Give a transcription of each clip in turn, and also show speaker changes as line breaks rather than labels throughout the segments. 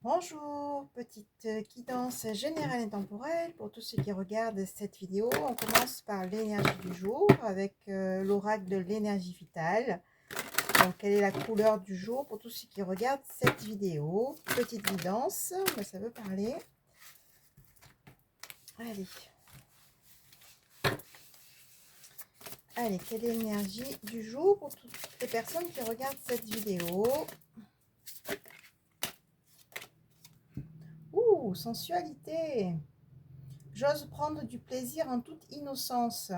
Bonjour, petite guidance générale et temporelle pour tous ceux qui regardent cette vidéo. On commence par l'énergie du jour avec l'oracle de l'énergie vitale. Donc, quelle est la couleur du jour pour tous ceux qui regardent cette vidéo? Petite guidance, mais ça veut parler. Allez. Allez, quelle est l'énergie du jour pour toutes les personnes qui regardent cette vidéo? Ouh, sensualité! J'ose prendre du plaisir en toute innocence.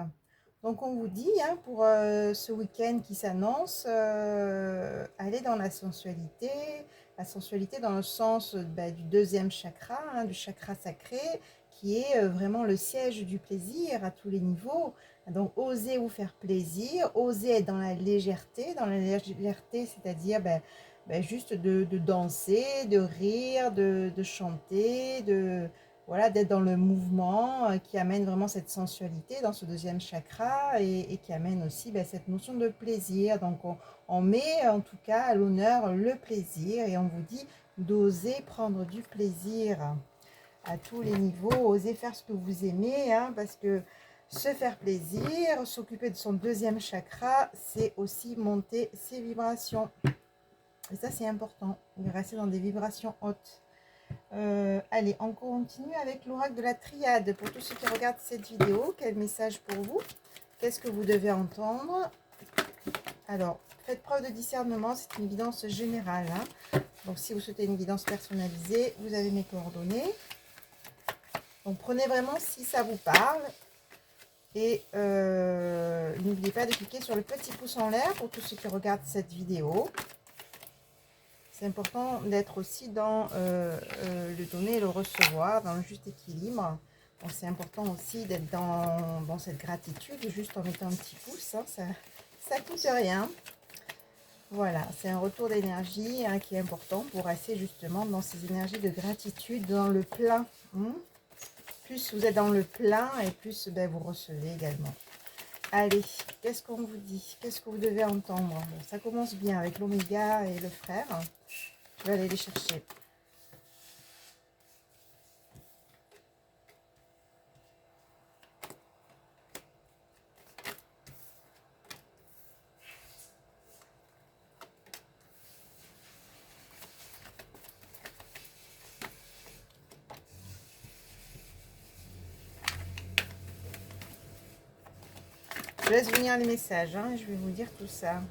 Donc on vous dit, hein, pour ce week-end qui s'annonce, allez dans la sensualité dans le sens du deuxième chakra, hein, du chakra sacré, qui est vraiment le siège du plaisir à tous les niveaux. Donc osez vous faire plaisir, osez être dans la légèreté, c'est-à-dire juste de danser, de rire, de chanter, voilà, d'être dans le mouvement qui amène vraiment cette sensualité dans ce deuxième chakra et qui amène aussi cette notion de plaisir. Donc on met en tout cas à l'honneur le plaisir et on vous dit d'oser prendre du plaisir à tous les niveaux, oser faire ce que vous aimez, hein, parce que se faire plaisir, s'occuper de son deuxième chakra, c'est aussi monter ses vibrations. Et ça c'est important, de rester dans des vibrations hautes. Allez, on continue avec l'oracle de la triade. Pour tous ceux qui regardent cette vidéo, quel message pour vous? Qu'est-ce que vous devez entendre? Alors, faites preuve de discernement, c'est une guidance générale. Hein. Donc, si vous souhaitez une guidance personnalisée, vous avez mes coordonnées. Donc, prenez vraiment si ça vous parle. Et n'oubliez pas de cliquer sur le petit pouce en l'air pour tous ceux qui regardent cette vidéo. C'est important d'être aussi dans le donner et le recevoir, dans le juste équilibre. Donc c'est important aussi d'être dans cette gratitude, juste en mettant un petit pouce, hein, ça coûte rien. Voilà, c'est un retour d'énergie hein, qui est important pour rester justement dans ces énergies de gratitude, dans le plein. Hein. Plus vous êtes dans le plein et plus vous recevez également. Allez, qu'est-ce qu'on vous dit? Qu'est-ce que vous devez entendre? Bon, ça commence bien avec l'oméga et le frère. Je vais aller les chercher. Je laisse venir les messages, hein, je vais vous dire tout ça.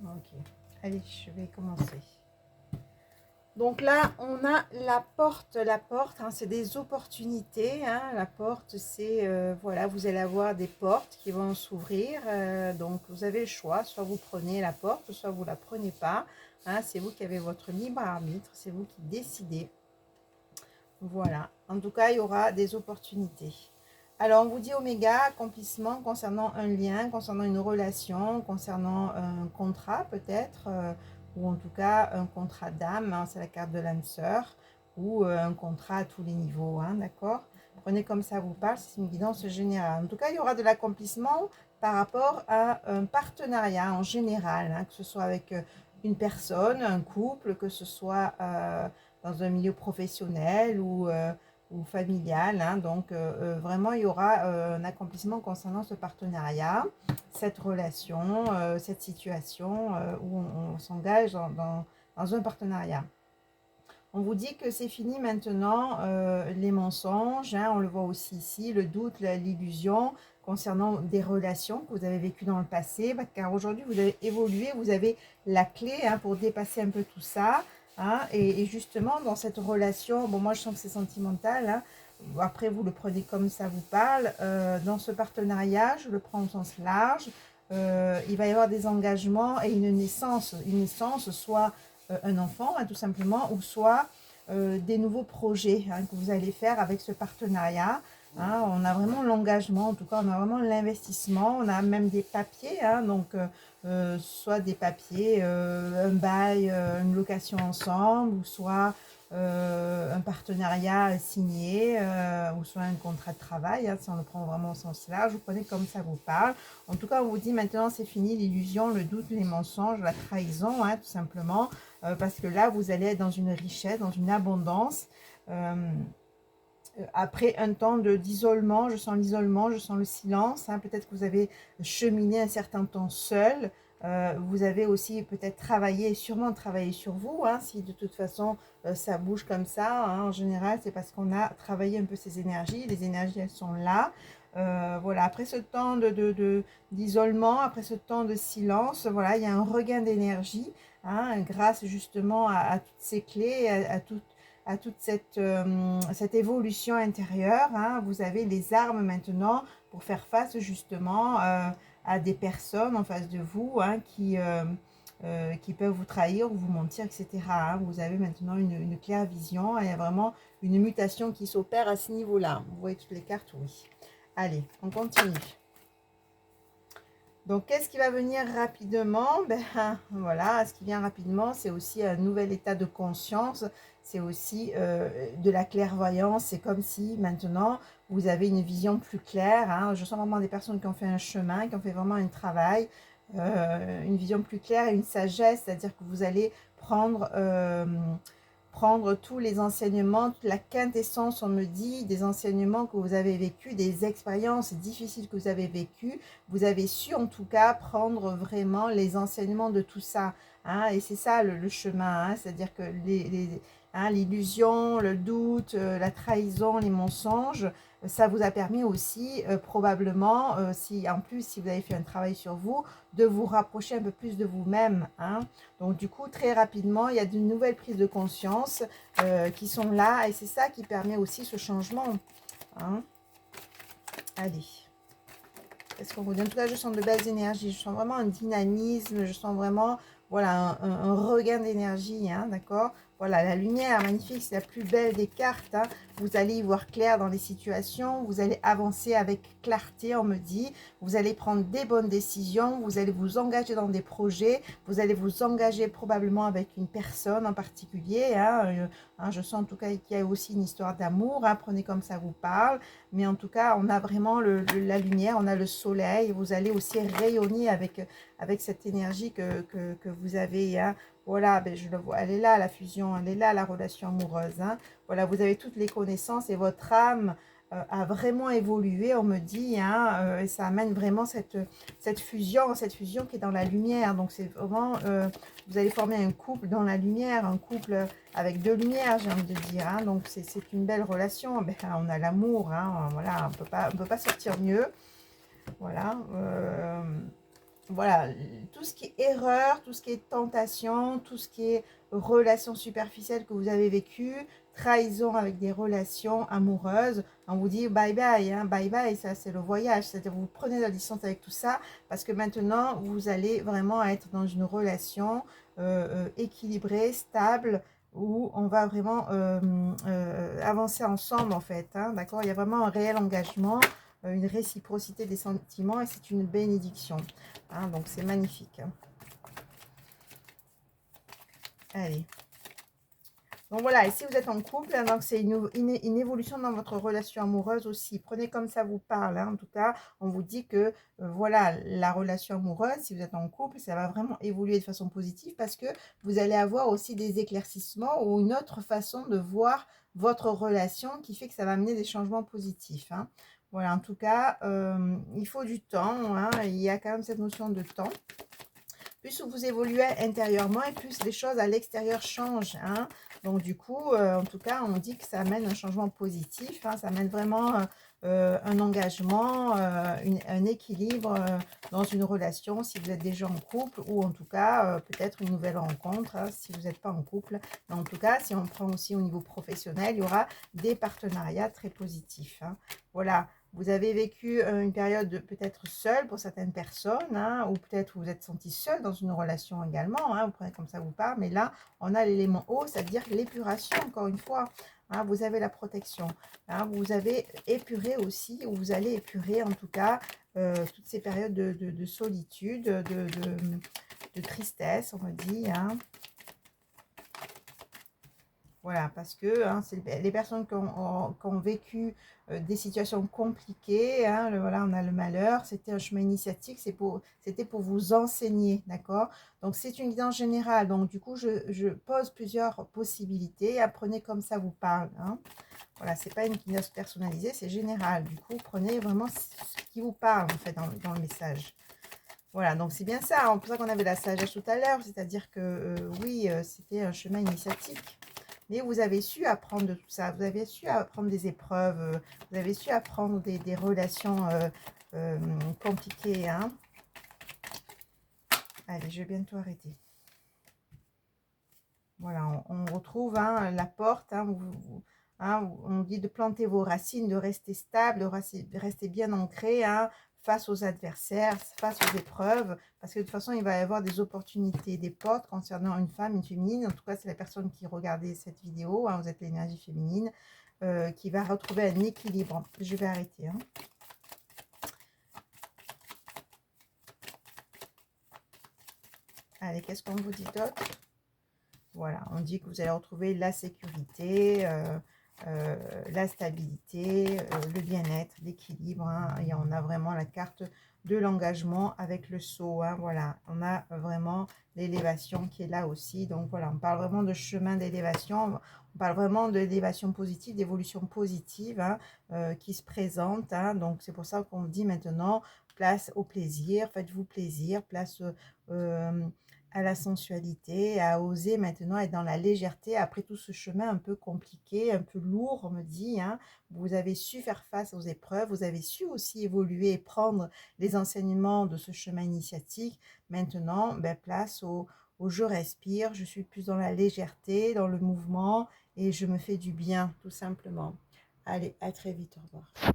Ok, allez, je vais commencer. Donc là, on a la porte, hein, c'est des opportunités. Hein, la porte, c'est, voilà, vous allez avoir des portes qui vont s'ouvrir. Donc, vous avez le choix, soit vous prenez la porte, soit vous ne la prenez pas. Hein, c'est vous qui avez votre libre arbitre, c'est vous qui décidez. Voilà, en tout cas, il y aura des opportunités. Alors, on vous dit Oméga, accomplissement concernant un lien, concernant une relation, concernant un contrat peut-être, ou en tout cas un contrat d'âme, hein, c'est la carte de l'âme sœur, ou un contrat à tous les niveaux, hein, d'accord? Prenez comme ça vous parle, c'est une guidance générale. En tout cas, il y aura de l'accomplissement par rapport à un partenariat en général, hein, que ce soit avec une personne, un couple, que ce soit dans un milieu professionnel ou familial. Hein. Donc, vraiment, il y aura un accomplissement concernant ce partenariat, cette relation, cette situation où on s'engage dans un partenariat. On vous dit que c'est fini maintenant les mensonges, hein, on le voit aussi ici, le doute, l'illusion concernant des relations que vous avez vécues dans le passé, car aujourd'hui vous avez évolué, vous avez la clé hein, pour dépasser un peu tout ça. Hein, et justement dans cette relation, bon moi je sens que c'est sentimental, hein, après vous le prenez comme ça vous parle, dans ce partenariat, je le prends au sens large, il va y avoir des engagements et une naissance soit un enfant, hein, tout simplement, ou soit des nouveaux projets hein, que vous allez faire avec ce partenariat. hein. On a vraiment l'engagement, en tout cas, on a vraiment l'investissement. On a même des papiers, hein, donc soit des papiers, un bail, une location ensemble, ou soit un partenariat signé, ou soit un contrat de travail, hein, si on le prend vraiment au sens large. Vous prenez comme ça vous parle. En tout cas, on vous dit maintenant, c'est fini l'illusion, le doute, les mensonges, la trahison, hein, tout simplement, parce que là, vous allez être dans une richesse, dans une abondance. Après un temps d'isolement, je sens l'isolement, je sens le silence, hein. Peut-être que vous avez cheminé un certain temps seul. Vous avez aussi peut-être travaillé, sûrement travaillé sur vous, hein, si de toute façon ça bouge comme ça, hein. En général, c'est parce qu'on a travaillé un peu ces énergies. Les énergies, elles sont là. Voilà, après ce temps d'isolement, après ce temps de silence, voilà, il y a un regain d'énergie, hein, grâce justement à toutes ces clés, à toute cette évolution intérieure, hein. Vous avez les armes maintenant pour faire face justement à des personnes en face de vous, hein, qui peuvent vous trahir ou vous mentir, etc., hein. Vous avez maintenant une claire vision et il y a vraiment une mutation qui s'opère à ce niveau-là. Vous voyez toutes les cartes, oui. Allez, on continue. Donc, qu'est-ce qui va venir rapidement? Ben, voilà, ce qui vient rapidement, c'est aussi un nouvel état de conscience, c'est aussi de la clairvoyance. C'est comme si maintenant, vous avez une vision plus claire, hein. Je sens vraiment des personnes qui ont fait un chemin, qui ont fait vraiment un travail, une vision plus claire et une sagesse, c'est-à-dire que vous allez prendre tous les enseignements, toute la quintessence, on me dit, des enseignements que vous avez vécus, des expériences difficiles que vous avez vécues. Vous avez su en tout cas prendre vraiment les enseignements de tout ça, hein, et c'est ça le chemin, hein, c'est-à-dire que l'illusion, le doute, la trahison, les mensonges, ça vous a permis aussi probablement, si en plus si vous avez fait un travail sur vous, de vous rapprocher un peu plus de vous-même, hein. Donc du coup, très rapidement, il y a de nouvelles prises de conscience qui sont là, et c'est ça qui permet aussi ce changement, hein. Allez, qu'est-ce qu'on vous dit? En tout cas, je sens de belles énergies, je sens vraiment un dynamisme, je sens vraiment, voilà, un regain d'énergie, hein, d'accord? Voilà, la lumière, magnifique, c'est la plus belle des cartes, hein. Vous allez y voir clair dans les situations, vous allez avancer avec clarté, on me dit. Vous allez prendre des bonnes décisions, vous allez vous engager dans des projets, vous allez vous engager probablement avec une personne en particulier, hein. Je sens en tout cas qu'il y a aussi une histoire d'amour, hein, prenez comme ça vous parle. Mais en tout cas, on a vraiment la lumière, on a le soleil. Vous allez aussi rayonner avec cette énergie que vous avez, hein. Voilà, ben je le vois, elle est là, la fusion, elle est là, la relation amoureuse, hein. Voilà, vous avez toutes les connaissances et votre âme a vraiment évolué, on me dit, hein, et ça amène vraiment cette fusion qui est dans la lumière. Donc, c'est vraiment, vous allez former un couple dans la lumière, un couple avec de lumière, j'ai envie de dire, hein. Donc, c'est une belle relation. Ben, on a l'amour, hein, voilà, on peut pas sortir mieux. Voilà. Voilà, tout ce qui est erreur, tout ce qui est tentation, tout ce qui est relation superficielle que vous avez vécu, trahison avec des relations amoureuses, on vous dit bye bye, hein, bye bye, ça c'est le voyage, c'est-à-dire vous prenez la distance avec tout ça, parce que maintenant vous allez vraiment être dans une relation équilibrée, stable, où on va vraiment avancer ensemble en fait, hein, d'accord? Il y a vraiment un réel engagement, une réciprocité des sentiments, et c'est une bénédiction, hein, donc c'est magnifique, hein. Allez. Donc voilà, et si vous êtes en couple, hein, donc c'est une évolution dans votre relation amoureuse aussi. Prenez comme ça vous parle, hein. En tout cas, on vous dit que voilà, la relation amoureuse, si vous êtes en couple, ça va vraiment évoluer de façon positive, parce que vous allez avoir aussi des éclaircissements ou une autre façon de voir votre relation qui fait que ça va amener des changements positifs, hein. Voilà, en tout cas, il faut du temps, hein, il y a quand même cette notion de temps. Plus vous évoluez intérieurement et plus les choses à l'extérieur changent, hein. Donc du coup, en tout cas, on dit que ça amène un changement positif, hein. Ça amène vraiment un engagement, un équilibre dans une relation, si vous êtes déjà en couple, ou en tout cas, peut-être une nouvelle rencontre, hein, si vous n'êtes pas en couple. Mais en tout cas, si on prend aussi au niveau professionnel, il y aura des partenariats très positifs, hein. Voilà. Vous avez vécu une période peut-être seule pour certaines personnes, hein, ou peut-être vous êtes senti seul dans une relation également, hein, vous prenez comme ça vous parle, mais là, on a l'élément eau, c'est-à-dire l'épuration, encore une fois. Hein, vous avez la protection. Hein, vous avez épuré aussi, ou vous allez épurer en tout cas, toutes ces périodes de solitude, de tristesse, on me dit. Hein. Voilà, parce que hein, c'est les personnes qui ont vécu des situations compliquées, hein, voilà, on a le malheur, c'était un chemin initiatique, c'était pour vous enseigner, d'accord? Donc, c'est une guidance générale, donc du coup, je pose plusieurs possibilités, apprenez comme ça vous parle, hein. Voilà, c'est pas une guidance personnalisée, c'est général, du coup, prenez vraiment ce qui vous parle, en fait, dans le message. Voilà, donc c'est bien ça, c'est pour ça qu'on avait la sagesse tout à l'heure, c'est-à-dire que oui, c'était un chemin initiatique. Mais vous avez su apprendre de tout ça, vous avez su apprendre des épreuves, vous avez su apprendre des relations compliquées. Hein. Allez, je vais bientôt arrêter. Voilà, on retrouve hein, la porte, hein, hein, on dit de planter vos racines, de rester stable, de rester bien ancré hein, face aux adversaires, face aux épreuves, parce que de toute façon, il va y avoir des opportunités, des portes concernant une femme, une féminine, en tout cas, c'est la personne qui regardait cette vidéo, hein, vous êtes l'énergie féminine, qui va retrouver un équilibre. Je vais arrêter. Hein. Allez, qu'est-ce qu'on vous dit d'autre? Voilà, on dit que vous allez retrouver la sécurité, la stabilité, le bien-être, l'équilibre. Hein, et on a vraiment la carte de l'engagement avec le saut. Hein, voilà, on a vraiment l'élévation qui est là aussi. Donc voilà, on parle vraiment de chemin d'élévation. On parle vraiment d'élévation positive, d'évolution positive hein, qui se présente. Hein, donc c'est pour ça qu'on dit maintenant, place au plaisir, faites-vous plaisir, place à la sensualité, à oser maintenant être dans la légèreté après tout ce chemin un peu compliqué, un peu lourd, on me dit. Hein. Vous avez su faire face aux épreuves, vous avez su aussi évoluer et prendre les enseignements de ce chemin initiatique. Maintenant, ben, place au je respire, je suis plus dans la légèreté, dans le mouvement et je me fais du bien, tout simplement. Allez, à très vite, au revoir.